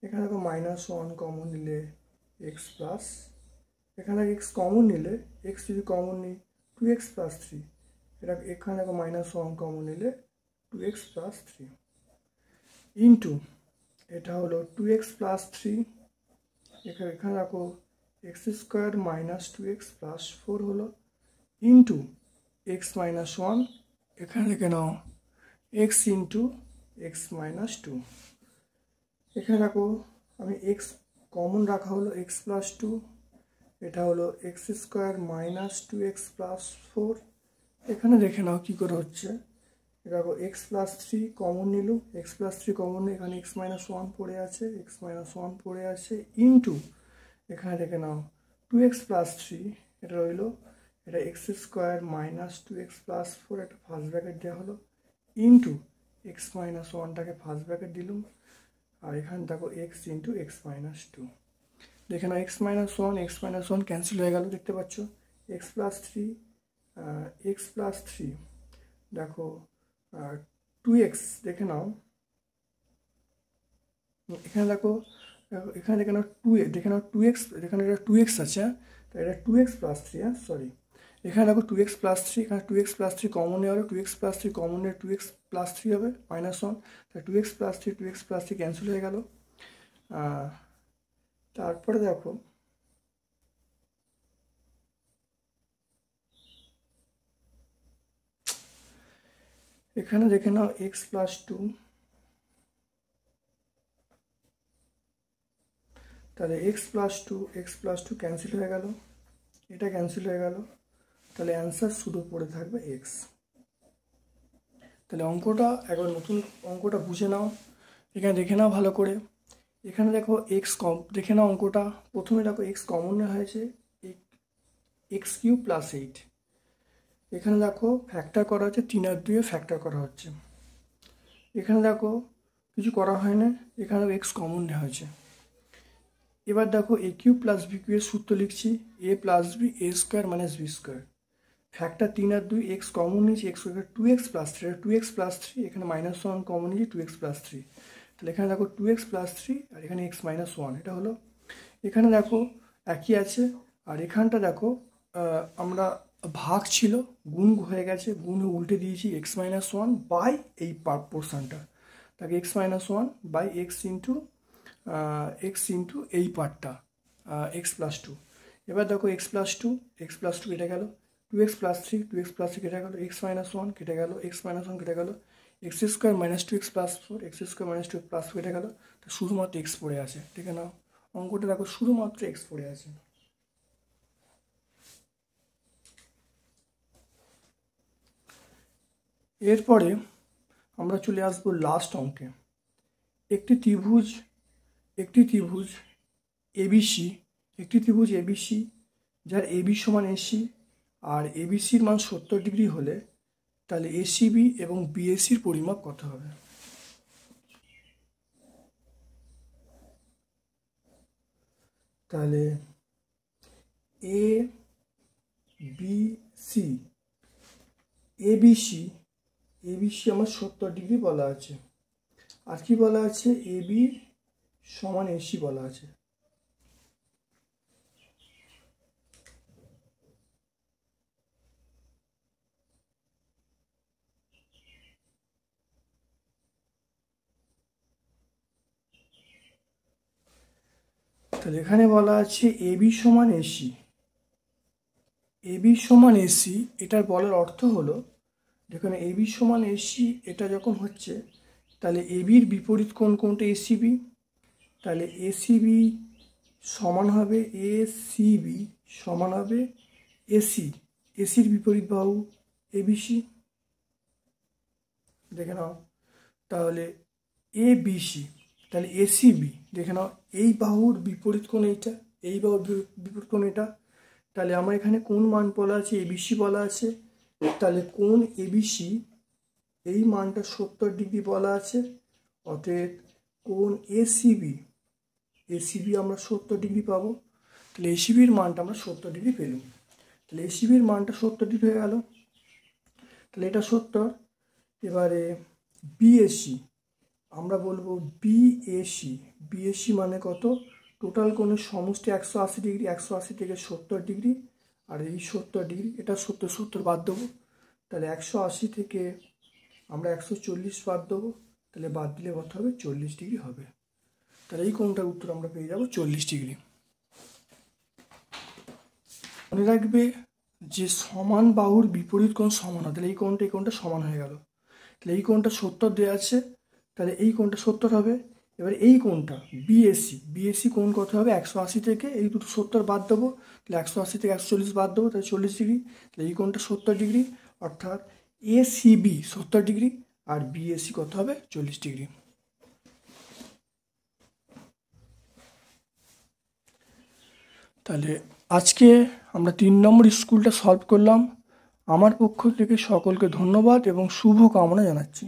এখানে দেখো মাইনাস 1 কমন নিলে এক্স প্লাস, এখানে এক্স কমন নিলে এক্স যদি কমন নিই 2x প্লাস 3, এটা এখানে দেখো মাইনাস 1 কমন নিলে 2x প্লাস 3 ইন্টু এটা হলো 2x প্লাস 3, এখানে দেখো x square minus 2x plus 4 হলো, ইন্টু এক্স মাইনাস 1, এখানে দেখে নাও এক্স ইন্টু এক্স মাইনাস 2, এখানে দেখো আমি এক্স কমন রাখা হলো এক্স প্লাস 2, এটা হলো X square minus 2x plus 4, এখানে দেখে নাও কী করে হচ্ছে, দেখো এক্স প্লাস 3 কমন নিল, এক্স প্লাস 3 কমন নিয়ে এখানে এক্স মাইনাস 1 পড়ে আছে, এক্স মাইনাস 1 পড়ে আছে, ইন্টু এখানে দেখে নাও 2x প্লাস 3, এটা রইলো, এটা x square minus 2x plus 4, একটা ফার্স্ট ব্র্যাকেট দেওয়া হলো, ইন্টু এক্স মাইনাস 1টাকে ফার্স্ট ব্র্যাকেট দিলাম, আর এখানে দেখো এক্স ইন্টু এক্স মাইনাস 2, দেখে নাও এক্স মাইনাস 1 ক্যান্সেল হয়ে গেল, দেখতে পাচ্ছ এক্স প্লাস 3 দেখো 2x, দেখে নাও এখানে দেখো, এখানে দেখে নাও 2x, এখানে এটা 2x আছে, তো এটা 2x প্লাস 3, সরি, এখানে দেখো 2x প্লাস 3, এখানে 2x প্লাস 3 কমন নেওয়া হলো, 2x প্লাস 3 কমন নিয়ে 2x প্লাস 3 হবে মাইনাস 1, তাহলে 2x প্লাস 3 ক্যান্সেল হয়ে গেল। তারপরে দেখো এখানে দেখে নাও এক্স প্লাস 2, তাহলে এক্স প্লাস টু ক্যান্সেল হয়ে গেল, এটা ক্যান্সেল হয়ে গেল, তাহলে অ্যান্সার শুধু পড়ে থাকবে এক্স। তাহলে অঙ্কটা একবার নতুন অঙ্কটা বুঝে নাও, এখানে দেখে নাও ভালো করে, এখানে দেখো এক্স দেখে নাও অঙ্কটা, প্রথমে দেখো এক্স কমন নেওয়া হয়েছে এক্স কিউব প্লাস 8, এখানে দেখো ফ্যাক্টর করা হচ্ছে 3 আর 2 ফ্যাক্টর করা হচ্ছে, এখানে দেখো কিছু করা হয় না, এখানে এক্স কমন নেওয়া হয়েছে, এবার দেখো A cube plus B cube এর সূত্র লিখছি, A plus B A square minus B square, factor 3 আর 2, এক্স কমন নিয়েছি X square 2x plus 3, 2x plus 3, এখানে মাইনাস 1 কমন নিয়েছি 2x প্লাস 3, তাহলে এখানে দেখো 2x প্লাস 3 আর এখানে x মাইনাস 1, এটা হলো, এখানে দেখো একই আছে, আর এখানটা দেখো আমরা ভাগ ছিল গুণ হয়ে গেছে, গুণ উল্টে দিয়েছি এক্স মাইনাস 1 বাই এই পোর্শনটা, তাকে X minus 1 by X into এই পার্টটা এক্স প্লাস 2, এবার দেখো এক্স প্লাস টু কেটে গেল, 2x প্লাস 3 কেটে গেল, এক্স মাইনাস 1 কেটে গেল, এক্স মাইনাস 1 কেটে গেল, x square minus 2x plus 4, x square minus 2 plus কেটে গেল, তো শুধুমাত্র এক্স পড়ে আছে, ঠিক আছে না, অঙ্কটা দেখো শুধুমাত্র এক্স পড়ে আছে। এরপরে আমরা চলে আসবো লাস্ট অঙ্কে, একটি ত্রিভুজ এবিসি যার এবি সমান এসি আর এবিসির মান 70 ডিগ্রি হলে তাহলে এসিবি এবং বিএসির পরিমাপ কত হবে? তাহলে এ বি সি এবিসি আমার 70 ডিগ্রি বলা আছে, আর কি বলা আছে এবি সমান এসি বলা আছে, তাহলে এখানে বলা আছে এবি সমান এসি, এবি সমান এসি, এটার বলার অর্থ হলো দেখুন এবি সমান এসি এটা যখন হচ্ছে তাহলে এবির বিপরীত কোণ কোনটা এসিবি, তাহলে এসিবি সমান হবে এসিবি সমান হবে এসি, এসির বিপরীত বাহু এবিসি, দেখে নাও। তাহলে এবিসি, তাহলে এসিবি দেখে নাও এই বাহুর বিপরীত কোণ এইটা, এই বাহুর বিপরীত কোণ এটা, তাহলে আমার এখানে কোন মান বলা আছে এবিসি বলা আছে, তাহলে কোণ এবিসি এই মানটা 70 ডিগ্রি বলা আছে, অতএব কোণ এসিবি, এসিবি আমরা 70 ডিগ্রি পাবো, তাহলে এসিবির মানটা আমরা 70 ডিগ্রি পেলাম, তাহলে এসিবির মানটা 70 ডিগ্রি হয়ে গেল, তাহলে এটা 70। এবারে বিএসি আমরা বলবো বিএসি, বিএসি মানে কত, টোটাল কোণের সমষ্টি 180 ডিগ্রি, 180 থেকে 70 ডিগ্রি, আর এই 70 ডিগ্রি এটা 70 বাদ দেবো, তাহলে 180 থেকে আমরা 140 বাদ দেবো, তাহলে বাদ দিলে কত হবে 40 ডিগ্রি হবে, তাহলে এই কোণটার উত্তর আমরা পেয়ে যাব 40 ডিগ্রি। মনে রাখবে যে সমান বাহুর বিপরীত কোণ সমান হয়, তাহলে এই কোণটা সমান হয়ে গেল, তাহলে এই কোণটা 70 দেওয়া আছে, তাহলে এই কোণটা 70 হবে। এবার এই কোণটা বিএসি, বিএসি কোণ কত হবে 180 থেকে এই দুটো 70 বাদ দেবো, তাহলে 180 থেকে 140 বাদ দেবো, তাহলে 40 ডিগ্রি, তাহলে এই কোণটা 70 ডিগ্রি, অর্থাৎ এসিবি 70 ডিগ্রি আর বিএসি কত হবে 40 ডিগ্রি। তাহলে আজকে আমরা 3 নম্বর স্কুলটা সলভ করলাম। আমার পক্ষ থেকে সকলকে ধন্যবাদ এবং শুভ কামনা জানাচ্ছি।